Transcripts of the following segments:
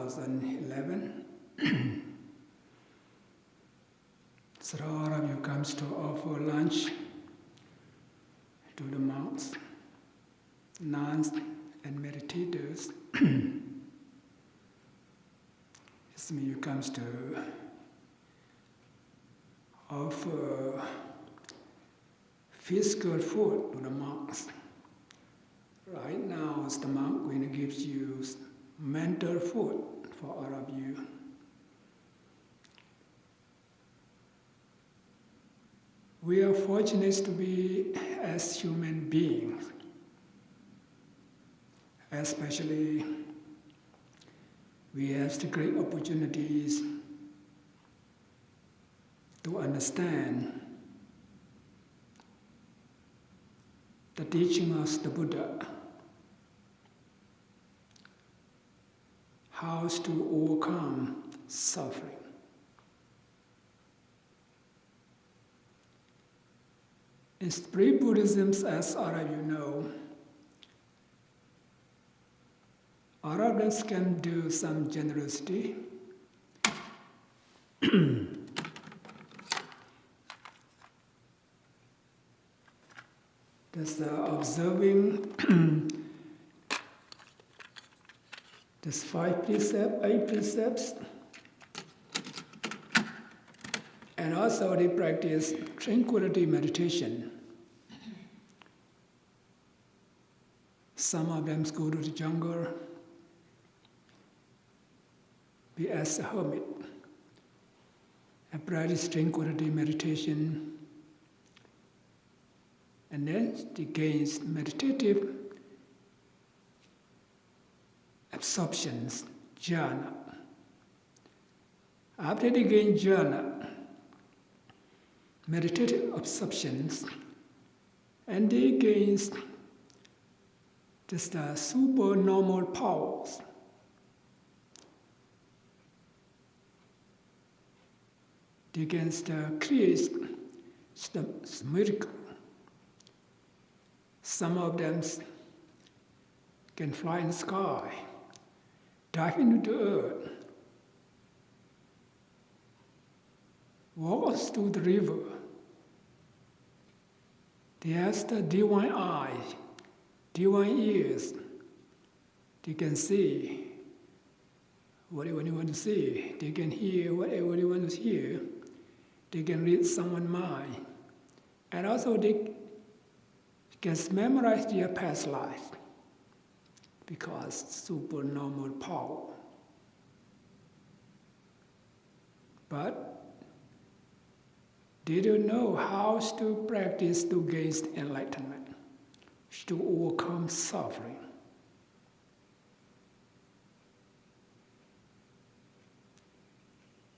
2011. So all of you comes to offer lunch to the monks, nuns, and meditators. It's me who comes to offer physical food to the monks. Right now, the monk going to give you mental food for all of you. We are fortunate to be as human beings, especially we have the great opportunities to understand the teaching of the Buddha, how to overcome suffering. In spirit Buddhism, as all of you know, all of us can do some generosity. Just observing this 5 precepts, 8 precepts, and also they practice tranquility meditation. Some of them go to the jungle, be as a hermit, and practice tranquility meditation. And then they gain meditative absorptions, jhana. After they gain jhana, meditative absorptions, and they gain just supernormal powers. They can create the miracle. Some of them can fly in the sky, dive into the earth, walk through the river. They have the divine eyes, divine ears. They can see whatever they want to see. They can hear whatever they want to hear. They can read someone's mind. And also they can memorize their past life because supernormal power. But they don't know how to practice to gain enlightenment, to overcome suffering.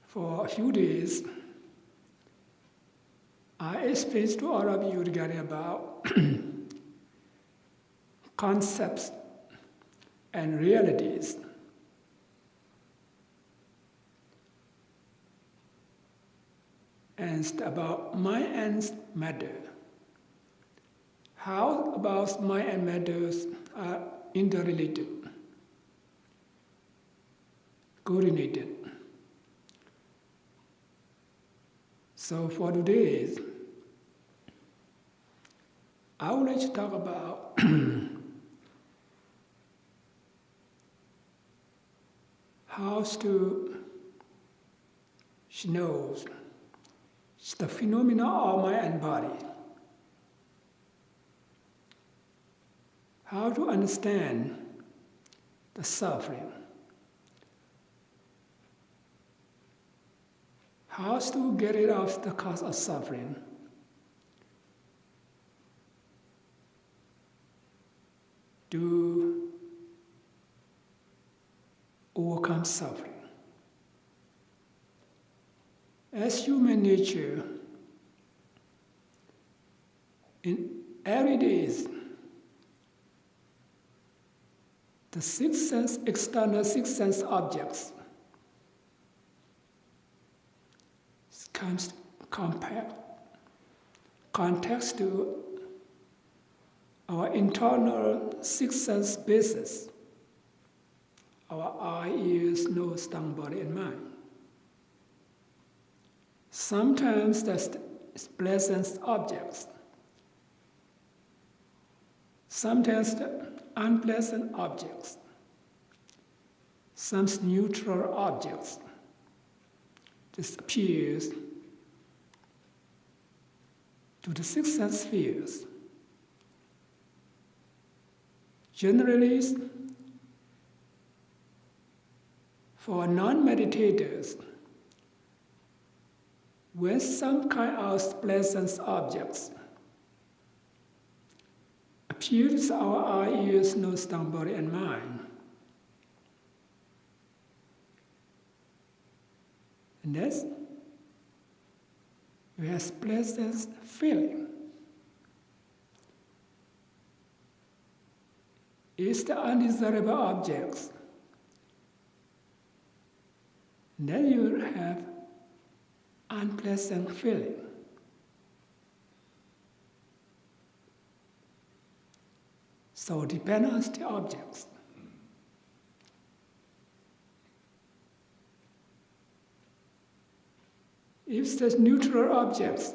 For a few days, I explained to all of you regarding about concepts and realities. And about mind and matter. How about mind and matters are interrelated, coordinated. So for today, I would like to talk about how to know the phenomena of mind and body. How to understand the suffering. How to get rid of the cause of suffering. To overcome suffering. As human nature, in every day, the external six sense objects comes context to our internal six sense basis, our eye, ears, nose, tongue, body, and mind. Sometimes that's pleasant objects. Sometimes the unpleasant objects. Some neutral objects just appears to the six sense spheres. Generally, for non-meditators, when some kind of pleasant objects appear to our eye, ears, nose, tongue, body, and mind, and that's we have pleasant feeling. It's the undesirable objects. Then you have unpleasant feeling. So depend on the objects. If there's neutral objects,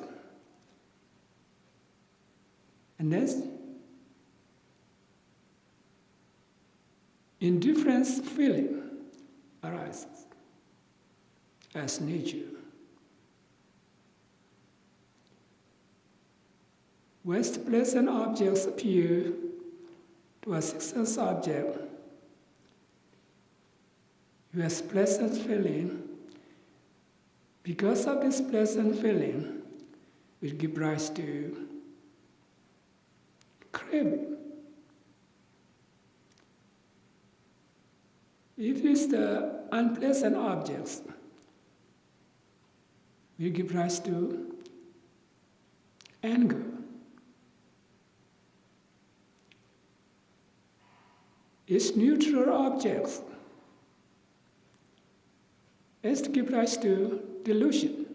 and then indifference feeling arises as nature. When the pleasant objects appear to a sixth sense object, you have pleasant feeling. Because of this pleasant feeling, it gives rise to craving. If it's the unpleasant objects, we give rise to anger. It's neutral objects. It's to give rise to delusion.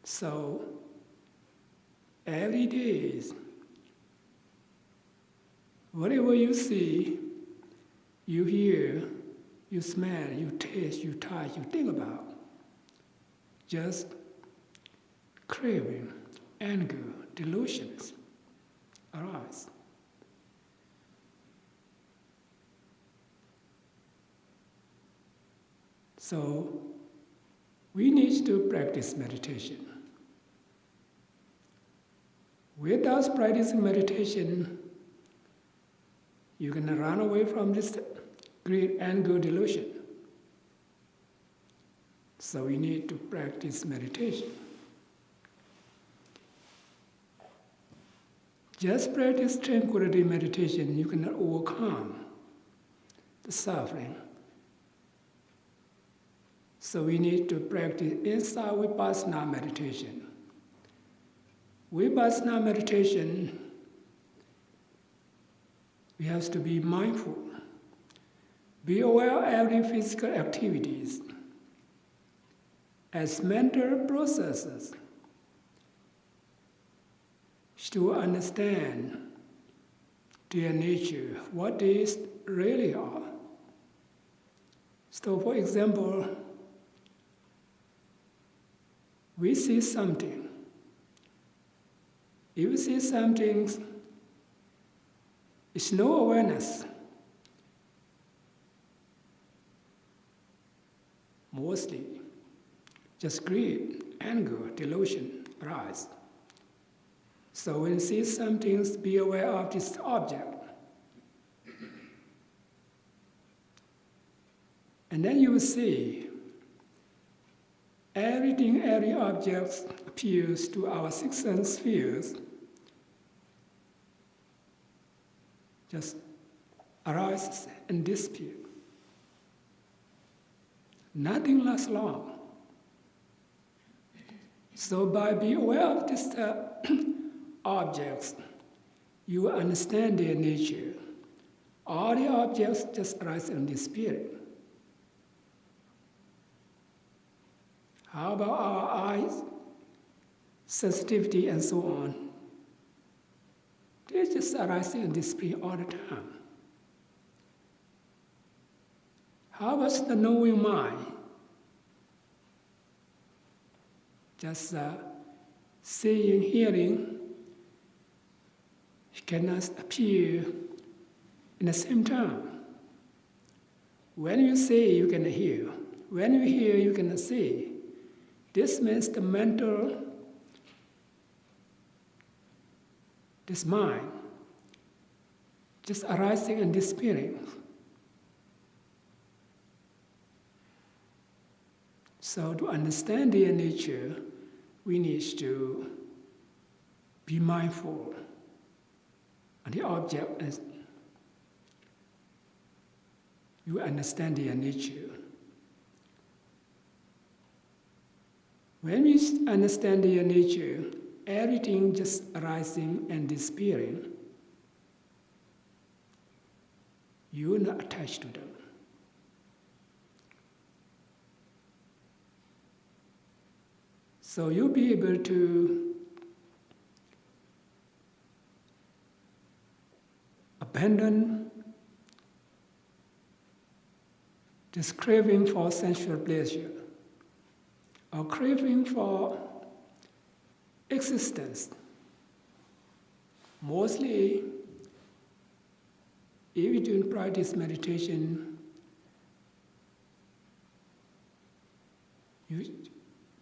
So, every day, whatever you see, you hear, you smell, you taste, you touch, you think about, just craving, anger, delusions arise. So, we need to practice meditation. Without practicing meditation, you're going to run away from this greed, anger, delusion. So we need to practice meditation. Just practice tranquility meditation, you cannot overcome the suffering. So we need to practice inside vipassana meditation. Vipassana meditation, we have to be mindful. Be aware of every physical activities as mental processes to understand their nature, what they really are. So, for example, we see something. If we see something, it's no awareness. Mostly, just greed, anger, delusion arise. So when you see something, be aware of this object. And then you will see everything, every object appears to our six sense spheres, just arises and disappears. Nothing lasts long. So by being aware of these objects, you understand their nature. All the objects just arise and disappear. How about our eyes, sensitivity, and so on? They just arise and disappear all the time. How about the knowing mind? Just seeing, hearing cannot appear in the same time. When you see, you can hear. When you hear, you can see. This means the mental, this mind, just arising and disappearing. So to understand their nature, we need to be mindful of the object as you understand their nature. When we understand their nature, everything just arising and disappearing, you are not attached to them. So you'll be able to abandon this craving for sensual pleasure or craving for existence. Mostly, if you don't practice meditation, you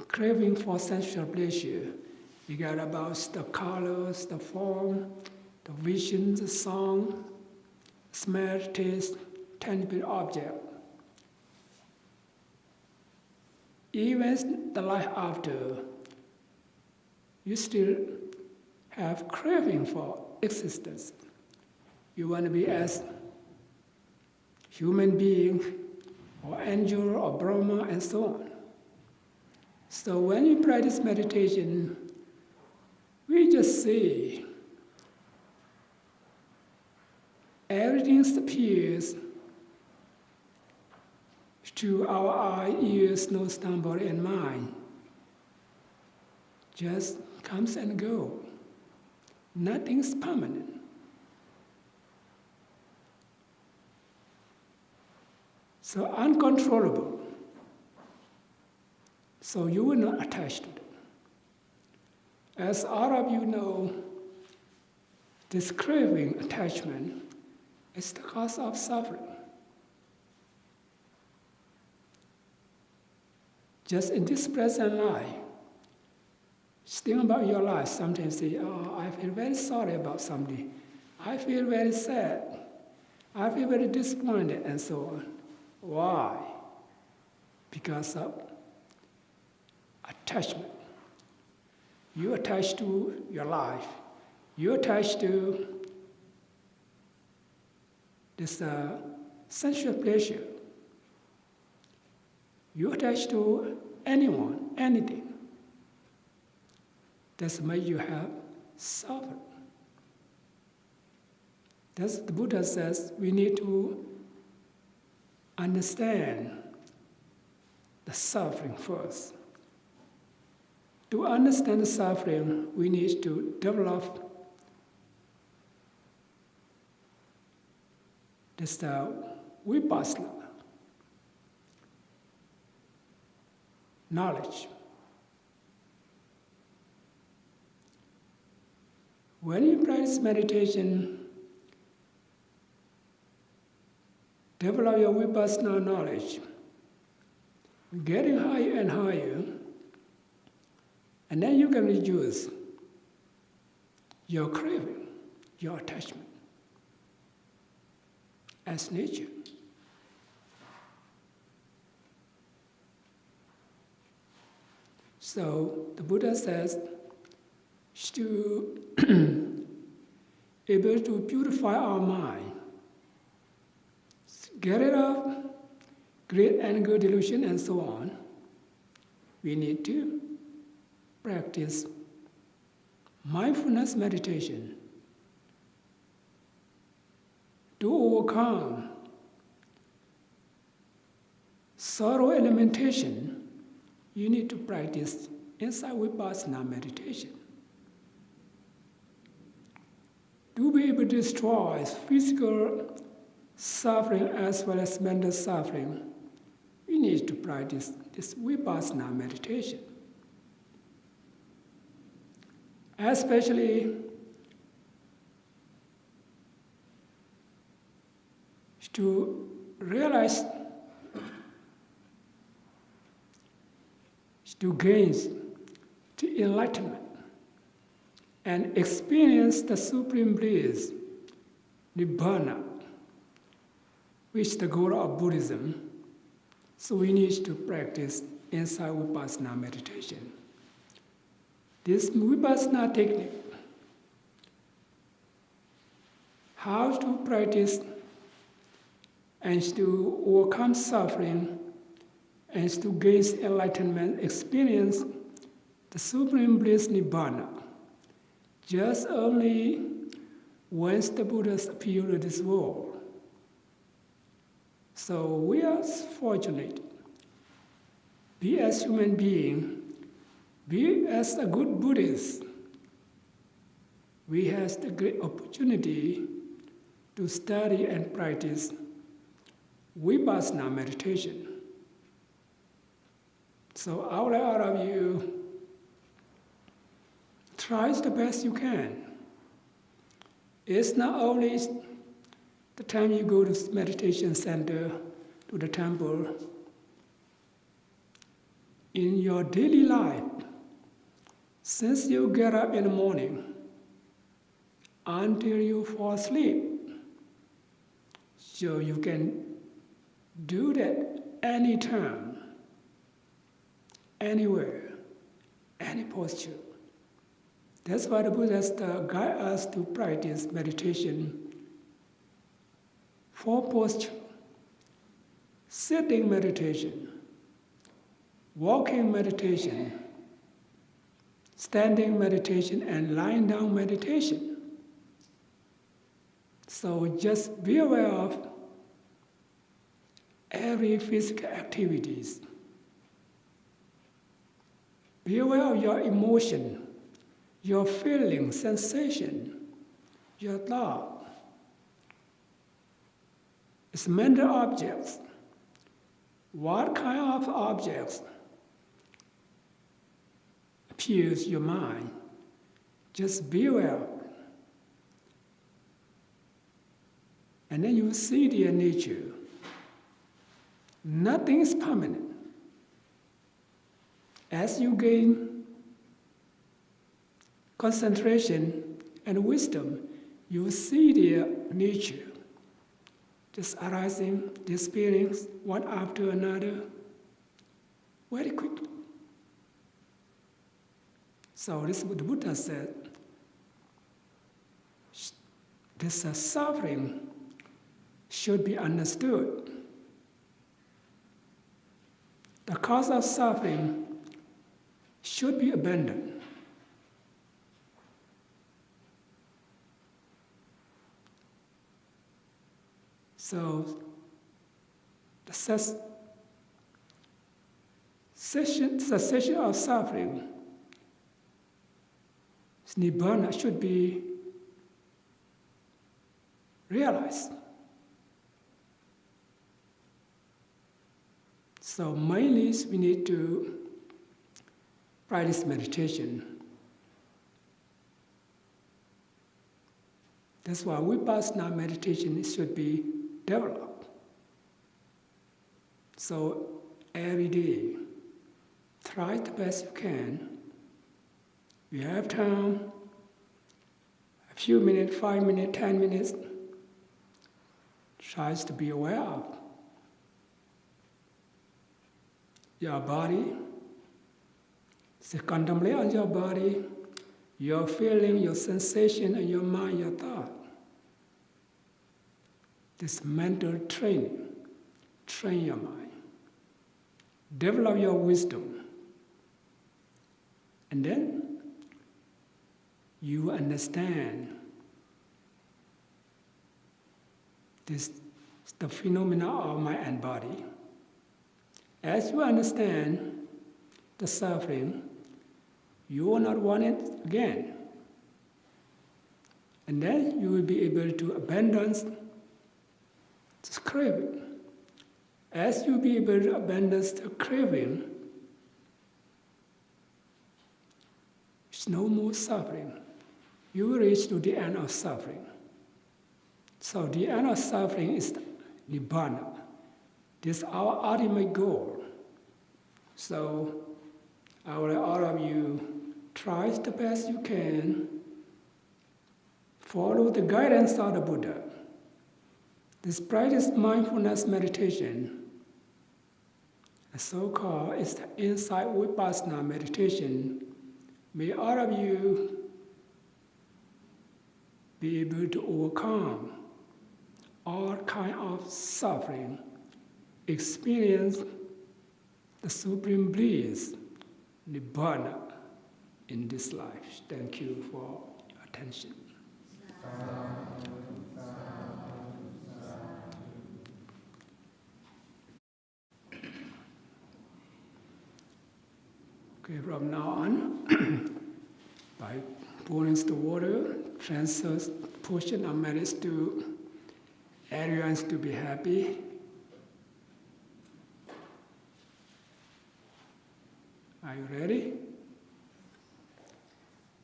craving for sensual pleasure. You got about the colors, the form, the vision, the sound, smell, taste, tangible object. Even the life after, you still have craving for existence. You want to be as human being, or angel, or Brahma, and so on. So when you practice meditation, we just see everything appears to our eye, ears, nose, tongue, body, and mind. Just comes and goes. Nothing's permanent. So uncontrollable. So you will not attach to them. As all of you know, this craving attachment is the cause of suffering. Just in this present life, think about your life. Sometimes you say, oh, I feel very sorry about somebody. I feel very sad. I feel very disappointed, and so on. Why? Because of attachment. You attach to your life. You attach to this sensual pleasure. You attach to anyone, anything. That's why you have suffered. That's the Buddha says we need to understand the suffering first. To understand the suffering, we need to develop this vipassana, knowledge. When you practice meditation, develop your vipassana knowledge, getting higher and higher, and then you can reduce your craving, your attachment as nature. So the Buddha says to able to purify our mind, get rid of greed, anger, delusion, and so on, we need to practice mindfulness meditation to overcome sorrow and lamentation. You need to practice inside vipassana meditation. To be able to destroy physical suffering as well as mental suffering, need to practice this vipassana meditation. Especially to realize, to gain the enlightenment and experience the supreme bliss, Nibbana, which is the goal of Buddhism. So we need to practice inside vipassana meditation. This vipassana technique, how to practice and to overcome suffering and to gain enlightenment, experience the supreme bliss Nibbana, just only once the Buddhas appeared to this world. So we are fortunate. Be as human being, be as a good Buddhist. We have the great opportunity to study and practice vipassana meditation. So I would like all of you try the best you can. It's not only the time you go to meditation center, to the temple. In your daily life, since you get up in the morning until you fall asleep, so you can do that anytime, anywhere, any posture. That's why the Buddhas guide us to practice meditation. 4 postures: sitting meditation, walking meditation, standing meditation, and lying down meditation. So just be aware of every physical activities. Be aware of your emotion, your feeling, sensation, your thought. It's mental objects. What kind of objects appears your mind? Just be aware of it. And then you see their nature. Nothing is permanent. As you gain concentration and wisdom, you see their nature, just arising, disappearing, one after another, very quickly. So this is what the Buddha said. This suffering should be understood. The cause of suffering should be abandoned. So the cessation of suffering, Nibbana, should be realized. So mainly we need to practice meditation. That's why vipassana meditation should be developed. So every day, try the best you can. You have time, a few minutes, 5 minutes, 10 minutes, try to be aware of your body. So contemplate on your body, your feeling, your sensation, and your mind, your thought. This mental training, train your mind. Develop your wisdom. And then you understand this, the phenomena of mind and body. As you understand the suffering, you will not want it again. And then you will be able to abandon this craving As you be able to abandon the craving, it's no more suffering. You will reach to the end of suffering. So the end of suffering is Nibbana. This is our ultimate goal. So I will all of you try the best you can. Follow the guidance of the Buddha. This practice mindfulness meditation, so-called is the insight vipassana meditation. May all of you be able to overcome all kinds of suffering, experience the supreme bliss, Nibbana, in this life. Thank you for your attention. Okay, from now on, by pouring the water, transfers portion of merits to everyone to be happy. Are you ready?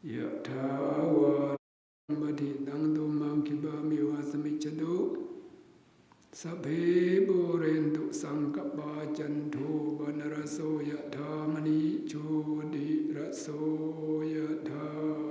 Yatha vādi dāngdo māṅkibā miwa samichado sabhe borendu saṅkapā janto vanaraso yatha mani chodhi raso yatha.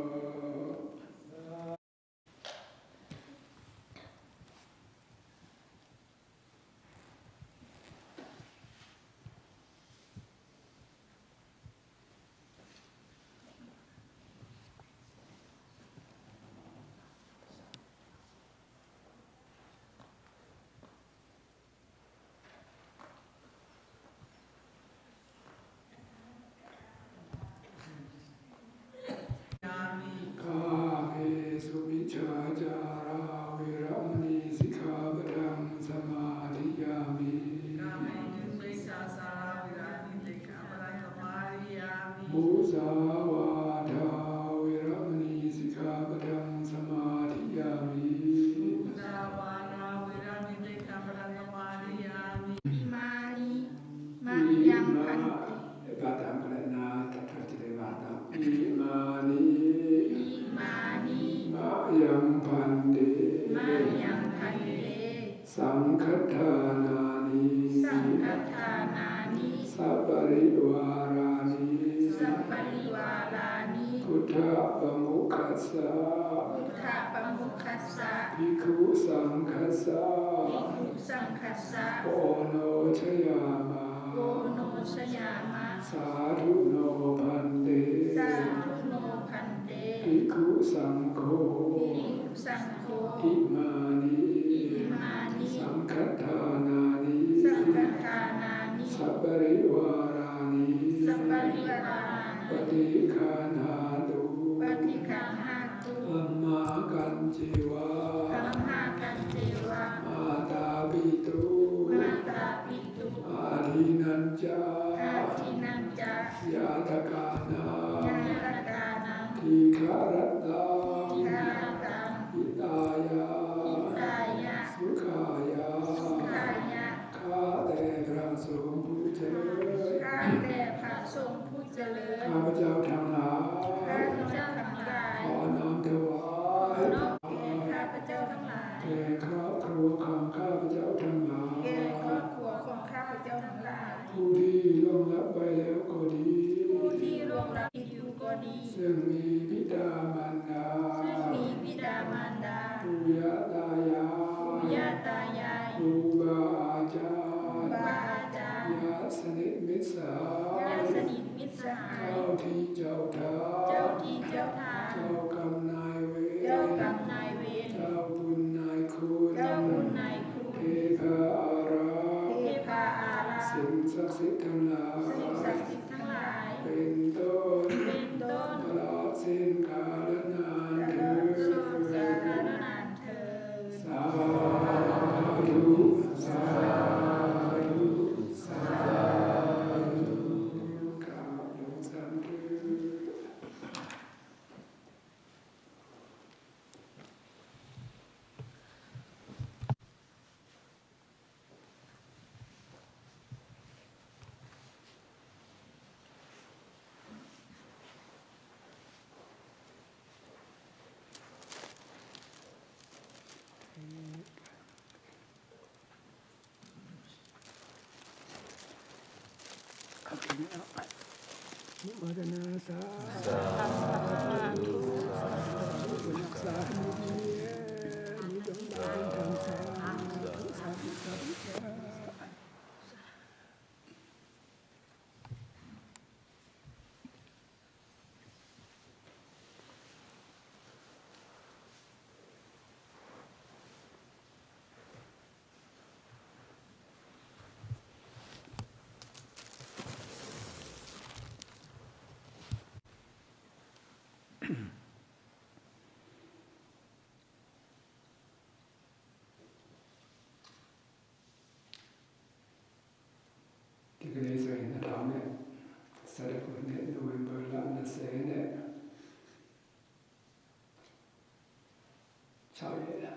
CHAIYA.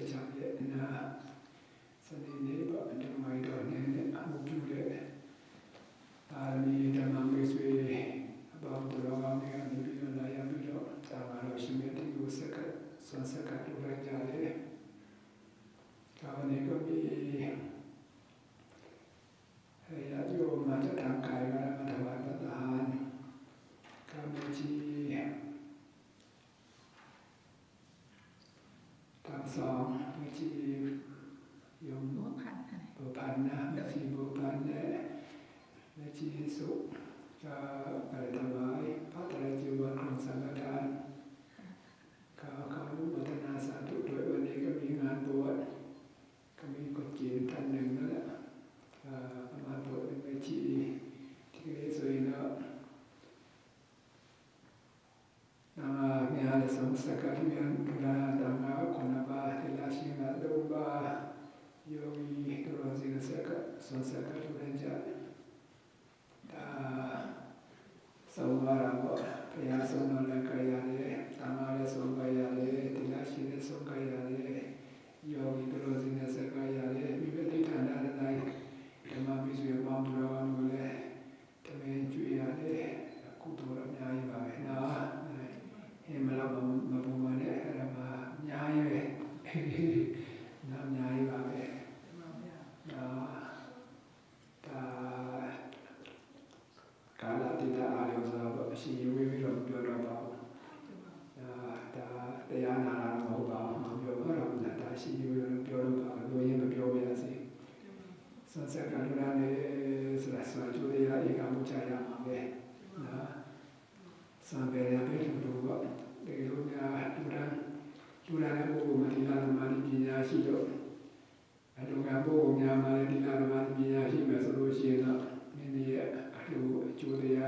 CHAIYA. Sunday neighbor and my daughter and Amukude. Army, the Mamis way about the Rami and the Bill Layamiro, Tamara Shimeti, Usaka, Sansaka, Rajale. Kavanikobi. Yayo Matatankai, Matavatan, Kamachi, Tamsong, Michi, Yom Bopana, Michi Bopana, Michi Su, Paratamai, Patarajuan Konsangatan, Kakalu, Matanasa, to do it when they come in on board, coming good game, Tanning, my board, Michi, so you know. Miala Samsaka, Mian, Dama, Konaba, Tilashina, Doba, Yogi, Rosina Saka, Sansaka, Turenja, Samara, Piasono Lakayale, Tamara Songayale, Tilashina Songayale, Yogi, Rosina Sakayale, Vivetitana, Tamamis, Mamma, Mule, Tamen Juiale, Kutura Nyaiva, Himala Mabumane, Rama Nyai, Nam Nyai Babe, Kala Tita Aliosa, she will be about Diana Moba, Mamma, that she will be about doing the Biobasi. Sunset Kalurane is Julia Ikamuchaya Mabe. Some very happy to do what they do. Duran Matina Maripina Shido. I don't have Marina Maripina Shimasolution, Mini Julia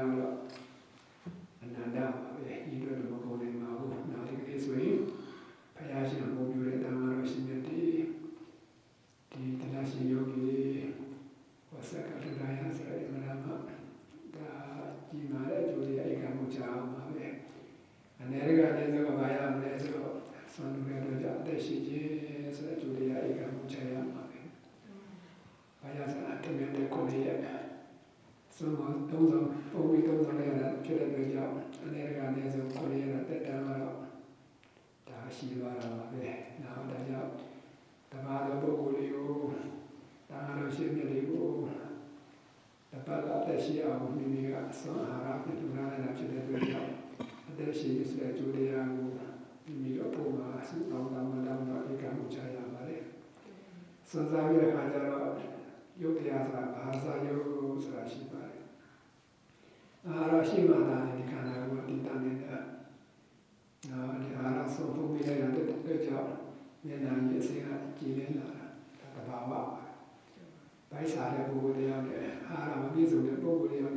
and Nanda, he don't know nothing this way. Payashi and Mobile Tamaroshinati, the Tanashi Yogi was a Katuraya, Madama, the Jimara Julia Ikamucha, and Erga is a Vaya Blezo, Son Redoja, the Shiji, Julia Ikamuchaya, Vayas Atamenta Korea. Some those are only those are there, Kiraja, and Erga is a Korea at the Tamara, Tashiva, now the job, Tamara Bogolio, Tamara Shimeligo. The Pala Shia of Minia, so Harap to run after the job. There she is like Julia, Mimio Puma, Madame Ikamuchaya Mare. So Zavia Hajara, Yokiasa, Hasayo, Sarashiba. Harashima, the Kana, Titanida. Now the Haraso Pumila and the job, Mena Yesina, Gilena, Takabawa. By Sada Bogoleon, Haram Bizu, the Bogoleon,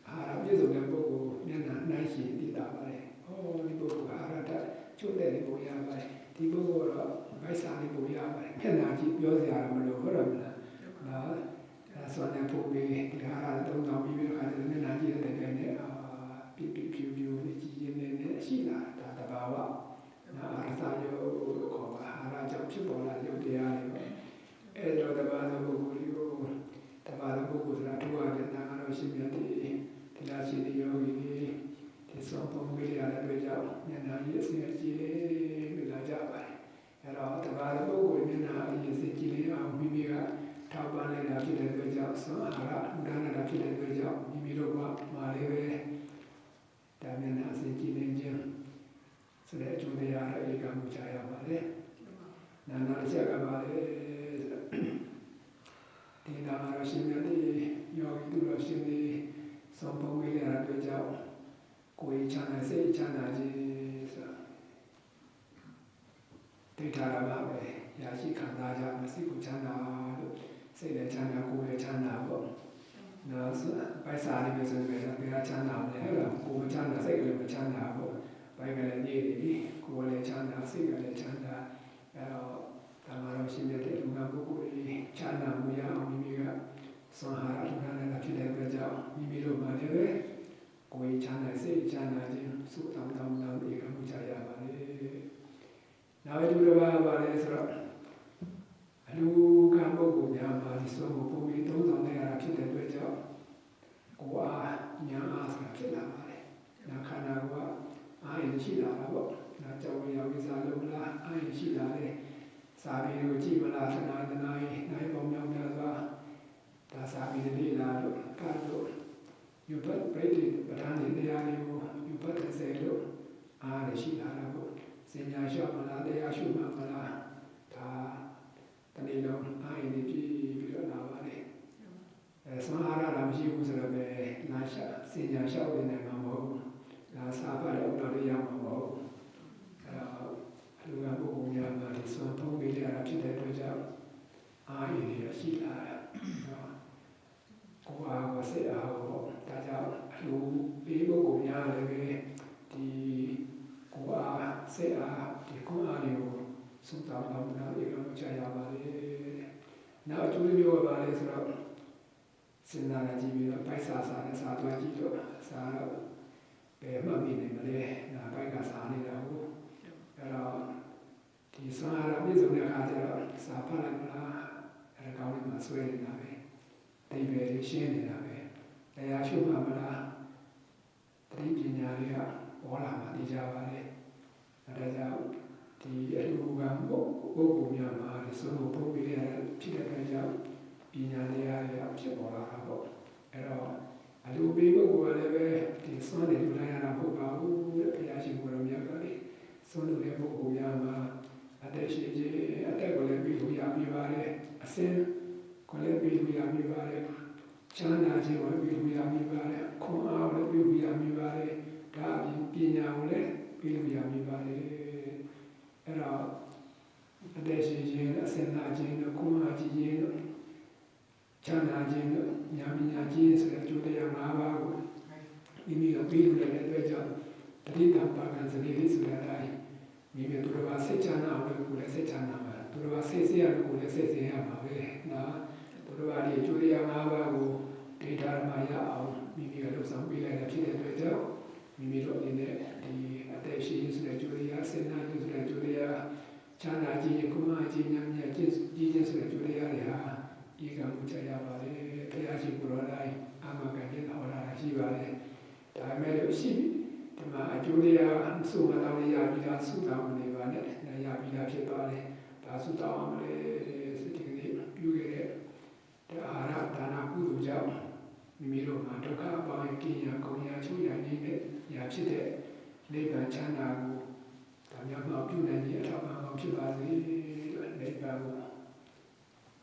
Haram Bizu, the Bogo, Nana, Nike, the Dabare, oh, the Bogo, Harata, Chule, Boya, the Bogo, by Sadi Boya, Penaki, Yosia, Horamna. Now, that's on the Pobe, the Hara, don't know, we will have the Menagi, the Bene, PPQ, the Sheila, Tatabawa, Arsayo, Haraja, Chipola, Yodia. Edo the Balabu, the Balabu, Ratua, the Namano Shimati, the Lachi Yogi, the Sopo Milia, the Beja, and I use the Chile, Villajaba, and all the Balabu, and I use the Chile, Mimia, နေတာဖြစ်တဲ့အတွက်ကြောင့်ဆွမ်းအာဟာရထူထောင်နေတာဖြစ်တဲ့အတွက်ကြောင့်မိမိတို့ကမာလေးပဲဒါမျက်နှာအစဉ်ကြည့်နေခြင်းဆိုတဲ့အကျိုးတရားတွေဧကမှုချရပါတယ်နာနာတစ်ချက်ကပါလေဒီနာမရရှင်များတွေယောဂီသူတော်ရှင်တွေဆုံးပုံပေးရတဲ့အတွက်ကြောင့်ကိုယ်ချမ်းသာစိတ်ချမ်းသာခြင်းဆိုတာဒိဋ္ဌာရပါပဲရရှိခံစားကြမစိတ်ကိုချမ်းသာလို့စိတ်လည်းချမ်းသာကိုယ်လည်းချမ်းသာပေါ့နော်ပိုက်စားနေပြီဆိုရင်ဘယ်ကချမ်းသာမလဲအဲ့ဒါကိုယ်ချမ်းသာစိတ်လည်းမချမ်းသာပေါ့ဘိုက်ကလည်းနေပြီကိုယ်လည်းချမ်းသာစိတ်လည်းချမ်းသာအဲ့တော့ဒါမှတော့ရှင်တဲ့လူကပုဂ္ဂိုလ်ကြီးချမ်းသာမှုရအောင်မိမိကဆွမ်းဟာရထူထောင်နေတာဖြစ်တဲ့အတွက်ကြောင့်မိမိတို့မှလည်းပဲကိုယ်ချမ်းသာစိတ်ချမ်းသာခြင်းစုတောင်းတောင်းတောင်းဧကမှုချရပါလေနောက်တစ်ခုပါပါလေဆိုတော့အလူကံပုဂ္ဂိုလ်များမှာဒီဆွမ်းကိုပုံပြီးသုံးဆောင်နေရတာဖြစ်တဲ့အတွက်ကြောင့်ကိုယ်အားညာအားဆိုတာဖြစ်လာပါတယ်။နာခန္ဓာကအာရုံရှိလာတာပေါ့။နာကြောင့်ရောဝိဇာလုံးလားအာရုံရှိလာတယ်။စာပေကိုကြည့်မလားသနာတနာရေးနိုင်ပုံများများစွာဒါစာပေတွေလာလို့ကတော့ယူပတ်ပြိတ္တိပဋ္ဌာန်းတရားတွေကိုယူပတ်တဲ့စေလို့အားရရှိလာတာပေါ့။စဉ္ညာလျှောက်မလားတရားရှုမှမလားဒါတနေ့လုံးအာရုံတွေပြီးတော့လာပါတယ်။ဆွမ်းအားရတာမရှိဘူးဆိုတော့ပဲနာရှာစဉ္ညာလျှောက်နေမှာမဟုတ်ဘူး။ဒါစာပါတဲ့ဥပ္ပါဒ်ရမှာမဟုတ်ဘူး။အဲတော့အလူကပုဂ္ဂိုလ်များမှာဒီဆွမ်းဖုံးပေးရတာဖြစ်တဲ့အတွက်ကြောင့်အာရုံတွေရှိလာတာ။ကိုယ်အားကိုစိတ်အားကိုဒါကြောင့်အလူပေးပုဂ္ဂိုလ်များလည်းပဲဒီကိုယ်အားစိတ်အားဒီကိုယ်အားတွေကိုစုတောင်းတောင်းဧကမှုချရပါလေ။နောက်အကျိုးမျိုးကပါလေဆိုတော့စဉ်းစားကြည့်ပြီးတော့ပိုက်စာစာနဲ့စာသွားကြည့်တော့စာတော့ဘယ်မှမမြင်နိုင်မလဲ။ဒါပိုက်ကစာနေတာကိုအဲ့တော့ဒီစာရပြည့်စုံတဲ့အခါကျတော့စာဖတ်လိုက်မလားအဲ့ဒါကောင်းနေမှာဆွဲနေတာပဲ။တိမ်ပဲရှင်းနေတာပဲ။တရားရှုမှမလားတတိပညာတွေကပေါ်လာမှသိကြပါလေ။ဒါကြောင့်ဒီအလူကပုဂ္ဂိုလ်များမှာဒီစုံပုံပြီးရဖြစ်တဲ့အတွက်ကြောင့်ပညာတရားတွေဖြစ်ပေါ်လာတာပေါ့အဲ့တော့အလူပေးပုဂ္ဂိုလ်ကလည်းပဲဒီစွမ်းနေလူတိုင်းရတာမဟုတ်ပါဘူးတဲ့ဘုရားရှင်ကိုယ်တော်မြတ်ကလေစွမ်းလို့တဲ့ပုဂ္ဂိုလ်များမှာအသက်ရှိခြင်းအသက်ကိုလည်းပြီးလို့ရပြီပါတယ်အစင်းကိုလည်းပြီးလို့ရပြီပါတယ်ချမ်းသာခြင်းကိုလည်းပြီးလို့ရပြီပါတယ်ခွန်အားကိုလည်းပြီးလို့ရပြီပါတယ်ဒါအပြင်ပညာကိုလည်းပြီးလို့ရပြီပါတယ်အဲ့တော့အသက်ရှင်ခြင်းအစင်နာခြင်းကိုခွန်အားခြင်းချမ်းသာခြင်းဉာဏ်ပညာခြင်းဆိုတဲ့ကျိုးတရား၅ပါးကိုမိမိကပြီးလို့တဲ့အတွက်ကြောင့်တတိတံပါကံစနေလေးဆိုတဲ့အတိုင်းမိမိတို့ဘာစိတ်ချမ်းသာအောင်လို့ကိုယ်လည်းစိတ်ချမ်းသာမှာတို့ဘာစိတ်ဆင်းရလို့ကိုယ်လည်းစိတ်ဆင်းရမှာပဲနော်တို့ဘာဒီကျိုးတရား၅ပါးကိုဒေတာမှာရအောင်မိမိကလှုပ်ဆောင်ပေးလိုက်တဲ့ဖြစ်တဲ့အတွက်ကြောင့်မိမိတို့အနေနဲ့ဒီအသက်ရှင်ဆိုတဲ့ကျိုးတရားစင်နာဆိုတဲ့ကျိုးတရားချမ်းသာခြင်းကိုမှခြင်းဉာဏ်မြတ်ခြင်းကြီးခြင်းဆိုတဲ့ကျိုးတရားတွေဟာဧကမှုချရပါလေဘုရားရှိခိုးတော်တိုင်းအာမခံခြင်းဟောတာရှိပါလေဒါပေမဲ့လို့ရှိဒီမှာအကျိုးတရားစုမတော်ရပြီးသားစုတော်မနေပါနဲ့ရပြီးသားဖြစ်ပါလေဒါစုတော်အောင်လေစတိကလေးပြုခဲ့တဲ့အာရဒါနာကုသိုလ်ကြောင့်မိမိတို့မှာဒုက္ခအပေါင်းကိညာကုံညာချုပ်ရခြင်းနဲ့ညာဖြစ်တဲ့နိဗ္ဗာန်ချမ်းသာကိုဒါမျိုးမှပြုနိုင်ခြင်းအထောက်အပံ့ဖြစ်ပါစေလို့နိဗ္ဗာန်ကို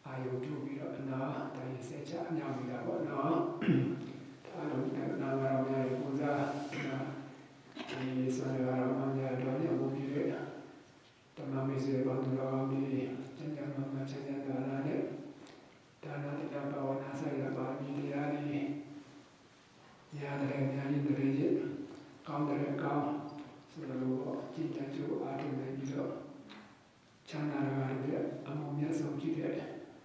အာယုပြုပြီးတော့အနာတိုင်းဆက်ချအမြောက်နေတာပေါ့နော်ဒါတော့နာမတော်များကိုယ်စားဒီဆွမ်းရတော်များတော်များဘုရားရဲ့ဓမ္မမေစေဘောသူတော်ကောင်းကြီးကျမ်းစာမှာချမ်းသာတာနဲ့ဒါနတရားဘာဝနာဆိုင်ရာပါမီတရားတွေညာတဲ့ညာရင်တွေရဲ့ကောင်းတဲ့ကောင်းဆိုတော့ကြည်တတ်ကြအားထုတ်နေပြီးတော့ချမ်းသာတာတွေအမှုမြတ်ဆုံးကြည့်တဲ့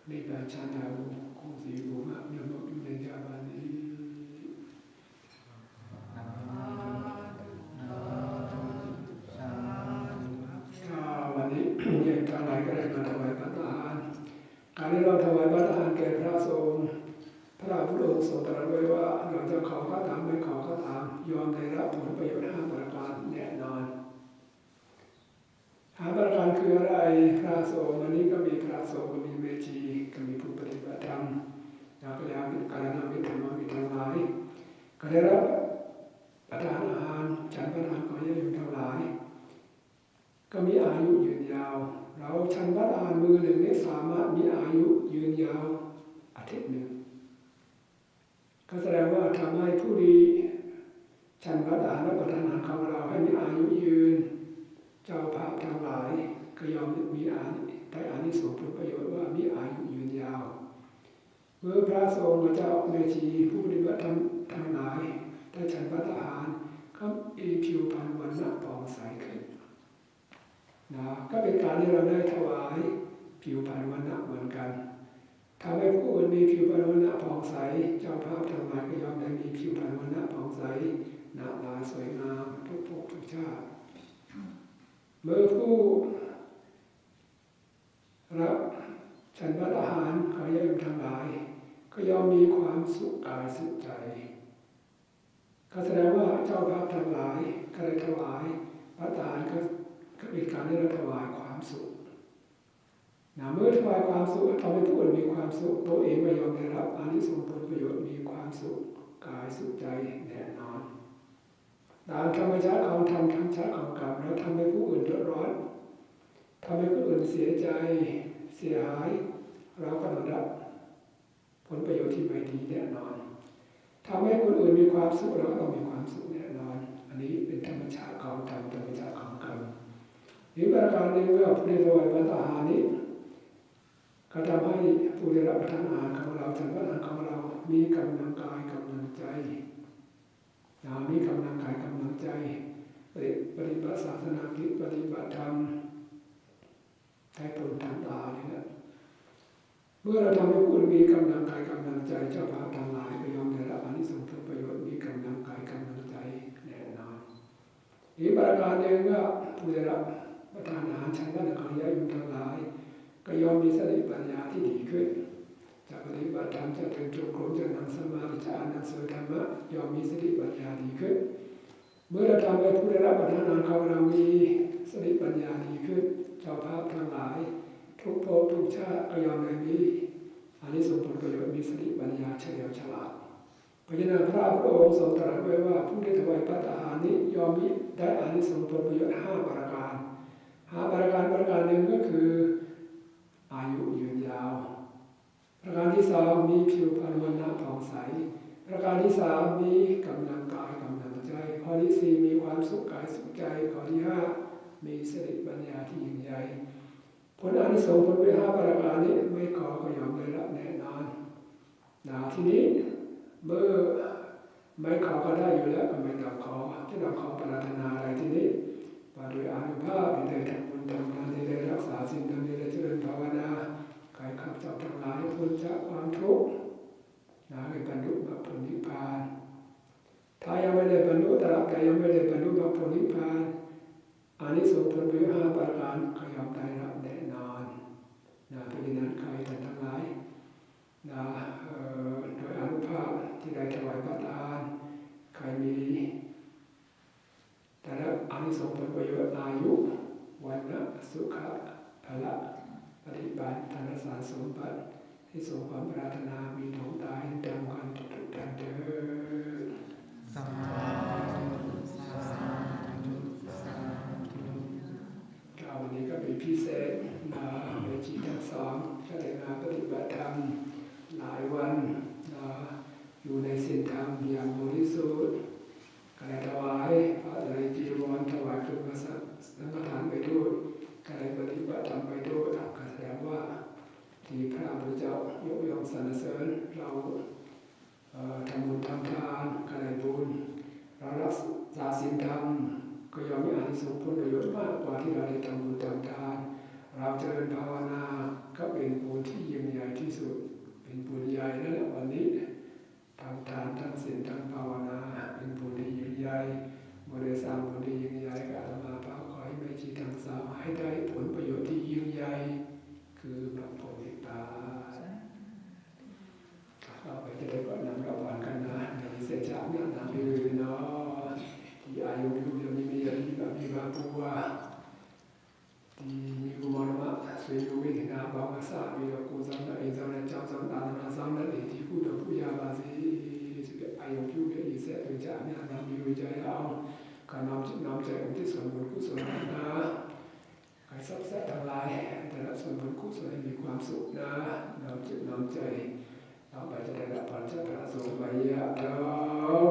နိဗ္ဗာန်ချမ်းသာကိုကိုယ်စီကိုမှမြတ်လို့ပြုနေကြပါစေ။วันนี้ยังทางไหนก็ได้มาถวายพระทหารการที่เราถวายพระทหารแก่พระสงฆ์พระพุทธองค์ทรงตรัสไว้ว่าเราจะขอพระธรรมไม่ขอพระธรรมยอมได้รับผลประโยชน์5ประการแน่นอน5ประการคืออะไรพระสงฆ์วันนี้ก็มีพระสงฆ์ก็มีเมธีก็มีผู้ปฏิบัติธร รรมจากกัลยาณมิตรกัลยาณมิตรธรรมมิตรทั้งหลายก็ได้รับประทานอาหารฉันประทานของญาติโยมทั้งหลายก็มีอายุยืนยาวเราฉันประทานมือหนึ่งนี้สามารถมีอายุยืนยาวอาทิตย์หนึ่งก็แสดงว่าทำให้ผู้ดีฉันประทานและประทานอาหารของเราให้มีอายุยืนเจ้าภาพทั้งหลายก็ยอมมีได้อานิสงส์ผลประโยชน์ว่ามีอายุยืนยาวเมื่อพระสงฆ์พระเจ้าแม่ชีผู้ปฏิบัติธรรมทั้งหลายได้ฉันพระทหารก็ผิวพรรณวรรณะผ่องใสขึ้นนะก็เป็นการที่เราได้ถวายผิวพรรณวรรณะเหมือนกันทำให้ผู้อื่นมีผิวพรรณวรรณะผ่องใสเจ้าภาพทั้งหลายก็ยอมได้มีผิวพรรณวรรณะผ่องใสหน้าตาสวยงามทุกภพทุกชาติเมื่อผู้รับฉันพระทหารเขาย่อมทั้งหลายก็ย่อมมีความสุขกายสุขใจก็แสดงว่าเจ้าภาพทั้งหลายก็ได้ถวายพระทหารก็เป็นการที่เราถวายความสุขเมื่อถวายความสุขทำให้ผู้อื่นมีความสุขตัวเองก็ยอมได้รับอานิสงส์ผลประโยชน์มีความสุขกายสุขใจแน่นอนตามธรรมชาติของธรรมธรรมชาติของกรรมแล้วทำให้ผู้อื่นเดือดร้อนทำให้ผู้อื่นเสียใจเสียหายเราก็ต้องรับผลประโยชน์ที่ไม่ดีแน่นอนทำให้คนอื่นมีความสุขเราก็ต้องมีความสุขแน่นอนอันนี้เป็นธรรมชาติของธรรมธรรมชาติของกรรมอีกประการหนึ่งเมื่อผู้ได้ถวายพระทหารนี้ก็ทำให้ผู้ได้รับประทานอาหารของเราฉันพระทหารของเรามีกำลังกายกำลังใจมีกำลังกายกำลังใจปฏิบัติศาสนากิจปฏิบัติธรรมให้ผลทางตาเนี่ยนะเมื่อเราทำให้ผู้อื่นมีกำลังกายกำลังใจเจ้าภาพทั้งหลายก็ยอมได้รับอานิสงส์ผลประโยชน์มีกำลังกายกำลังใจแน่นอนอีกประการหนึ่งก็ผู้ได้รับประทานอาหารฉันพระทหารญาติโยมทั้งหลายก็ยอมมีสติปัญญาที่ดีขึ้นจะปฏิบัติธรรมจะถึงจงกรมจะนั่งสมาธิจะอ่านหนังสือธรรมะยอมมีสติปัญญาดีขึ้นเมื่อเราทำให้ผู้ได้รับประทานอาหารของเรามีสติปัญญาดีขึ้นเจ้าภาพทั้งหลายทุกภพทุกชาติก็ยอมได้มีอานิสงส์ผลประโยชน์มีสติปัญญาเฉลียวฉลาดเพราะฉะนั้นพระพุทธองค์ทรงตรัสไว้ว่าผู้ได้ถวายพระทหารนี้ยอมมีได้อานิสงส์ผลประโยชน์5ประการประการหนึ่งก็คืออายุยืนยาวประการที่2มีผิวพรรณวรรณะผ่องใสประการที่3มีกำลังกายกำลังใจข้อที่4มีความสุขกายสุขใจข้อที่5มีสติปัญญาที่ยิ่งใหญ่ผลอานิสงส์ผลไป5ประการนี้ไม่ขอก็ยอมได้รับแน่นอนทีนี้เมื่อไม่ขอก็ได้อยู่แล้วก็ไม่ต้องขอที่เราขอปรารถนาอะไรทีนี้ว่าโดยอานุภาพที่ได้ทำบุญทำทานที่ได้รักษาศีลทำที่ได้เจริญภาวนาใครขับเจ้าทั้งหลายพ้นจากความทุกข์ให้บรรลุมรรคผลนิพพานถ้ายังไม่ได้บรรลุตราบใดยังไม่ได้บรรลุมรรคผลนิพพานอานิสงส์ผลประโยชน์5ประการก็ยอมได้รับแน่นอนเพราะฉะนั้นใครท่านทั้งหลายโดยอานุภาพที่ได้ถวายพระทานใครมีแต่ละอานิสงส์ผลประโยชน์อายุวันนะสุขะพละปฏิบัติธรรมสารสมบัติที่สมความปรารถนามีดวงตาเห็นธรรมกันทุกท่านเถิดสาธุสาธุสาธุวันนี้ก็เป็นพิเศษในจิตทั้งสองก็ได้มาปฏิบัติธรรมหลายวันอยู่ในเส้นทางอย่างบริสุทธิ์ก็ได้ถวายพระไตรจีวรถวายเครื่องสังฆทานไปด้วยก็ได้ปฏิบัติธรรมไปด้วยก็แสดงว่าที่พระพุทธเจ้ายกย่องสรรเสริญเราทำบุญทำทานก็ได้บุญเรารักษาศีลธรรมก็ย่อมมีอานิสงส์ผลประโยชน์มากกว่าที่เราได้ทำบุญทำทานเราเจริญภาวนาก็เป็นบุญที่ยิ่งใหญ่ที่สุดเป็นบุญใหญ่นั่นแหละวันนี้ทำทานทำศีลทำภาวนาเป็นบุญที่ยิ่งใหญ่เมื่อได้สร้างบุญที่ยิ่งใหญ่ก็อาตมาภาพขอให้แม่ชีทั้งสามให้ได้ผลประโยชน์ที่ยิ่งใหญ่คือมรรคผลนิพพานเราไปจะได้ก็นำเราผ่านกันนะในเสจาเนี่ยนำไปเลยเนาะที่อายุยุยมียที่แบบมีบาปัวที่มีกุมารมะสวยยุวินาบาง စပြီးတော့ကိုယ်ဆောင်နဲ့အိမ်ဆောင်နဲ့ကျောင်းဆောင်သာသနာဆောင်နဲ့ဒီကုသိုလ်ပူရပါစေဆိုပြီးအာယုံပြုပြီးရည်စက်ကြအများသားမျိုးကြရအောင်ခန္ဓာနောက်ကျဥဒိစ္စံဘုကုသလနာไอ้สัพพะทั้งหลายแต่ละส่วนบุญกุศลมีความสุขนะน้อมจิตน้อมใจน้อมไปจะได้รับผลจากพระสงฆ์ไปยะถา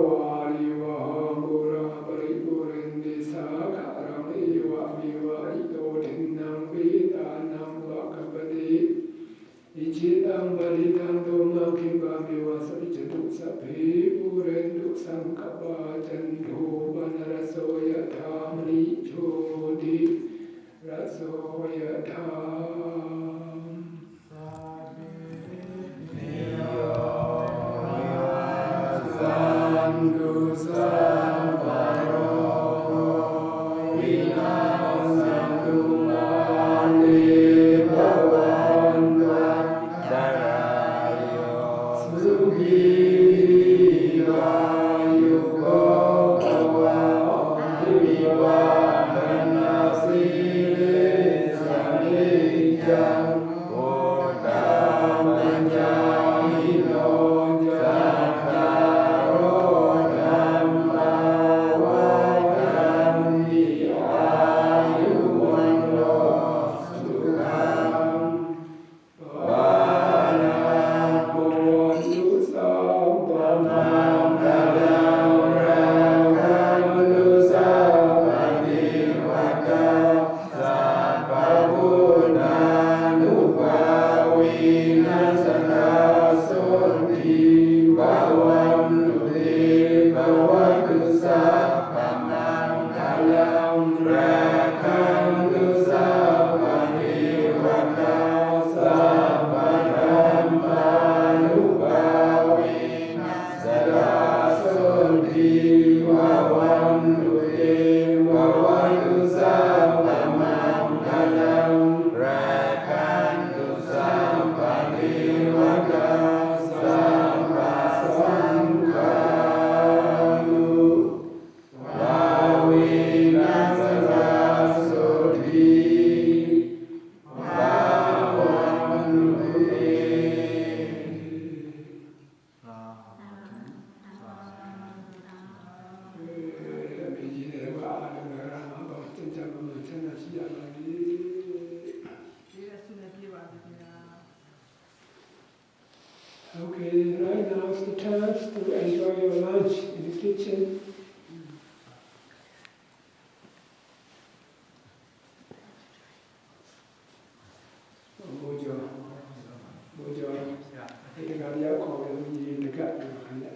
วาริวะบุราปริปุเรนติสาคารังเอวะมิวะอิโตทินังปิตานังวะกัปปติอิจิตังปริตังตุมังคิปะมิวะสัจจตุสัพเพปุเรนตุสังกปปะจันโทปนรสโสยะถามณิโชติรัสโสยถาสันตุสัมปโรวินาศตุมานิภวันตุจารายโยสุขีวายุโกภวะภิวะนาสีจังโอตามัญญาหิโนจัตตารโอธัมมาวัฏันติอายุวันโนสุขังปานังปุถุสัมปมังคลังรักขันตุสัพพะเทวตาสัพพะพุทธานุภาเวนัสสะโสติภวันตุเตภวัตุสัพพะมังคลังรักขันตุสัพพะเทวตาสัพพะธัมมานุภาเวนัสสะโสติภวันตุเตภวัตุสัพพะมังคลังรักขันตุสัพพะเทวตาสัพพะสังฆานุภาเวนัสสะโสติภวันตุเตOkay, right now is the chance to enjoy your lunch in the kitchen. Mojo, ini kalian kau yang di dekat dengan anda.